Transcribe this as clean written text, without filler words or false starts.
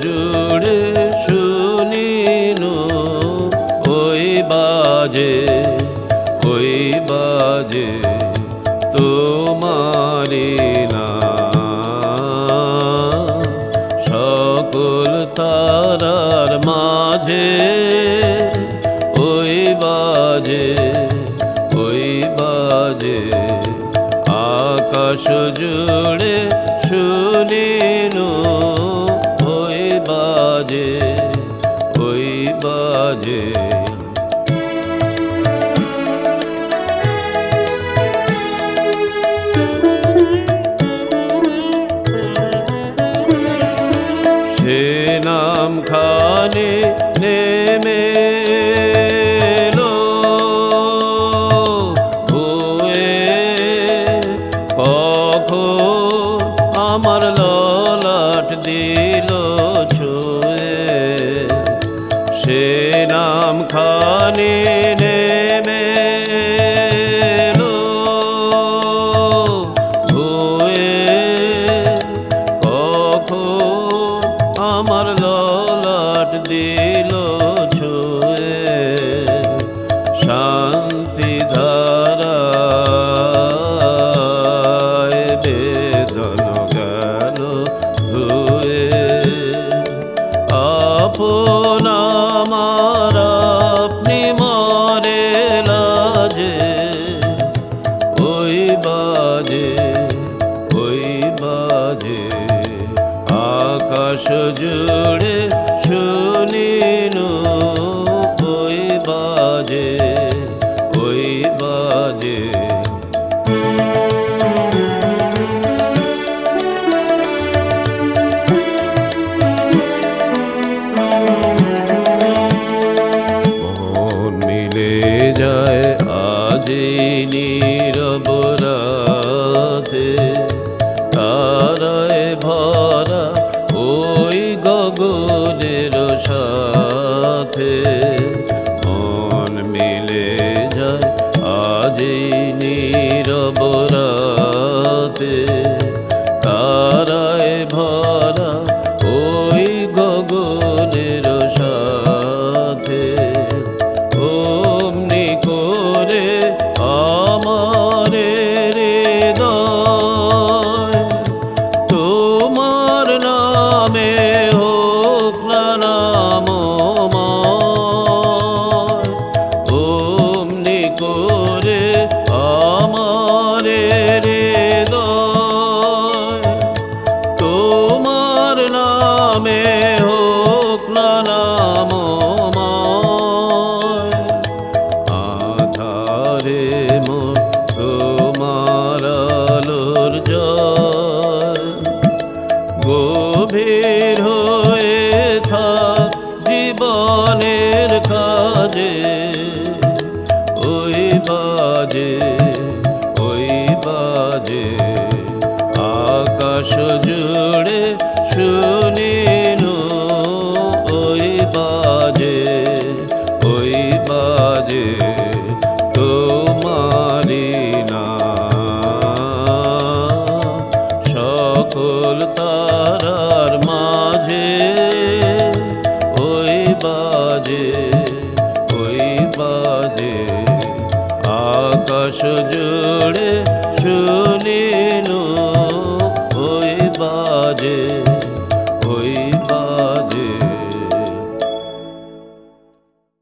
জুড়ে শুনিনু ওই বাজে তোমারি নাম। সকল তারার মাঝে ওই বাজে আকাশ জুড়ে শুনিনু ওই বাজে সে নাম খানে নেমে আমার ললাট দিল ছুঁয়ে। সে নাম খানি নেমে ধুয়ে কখন আমার ললাট দিল ছুঁয়ে। শান্তি ধারা আপন আমার আপনি মরে লাজে ওই বাজে আকাশ জুড়ে শুনিনু ওই বাজে যায় আজি নীরব রাতে তারায় ভরা ওই গগনের সাথে। মন মিলে যায় আজি নীরব রাতে তারায় ভরা ওই গগনের সাথে। অমনি করে আমারে হৃদয় তোমার নামে হোক না নামময়। অমনি করে আমারে হৃদয় তোমার নামে হোক না নামময়। আধারে মোর তোমার আলোর জয় গভীর হয়ে থাক জীবনের কাজে ওই বাজে আকাশ জুড়ে শুনিনু ওই বাজে তোমারি নাম। সকল তারার মাঝে ওই বাজে আকাশ জুড়ে শুনিনু ওই বাজে।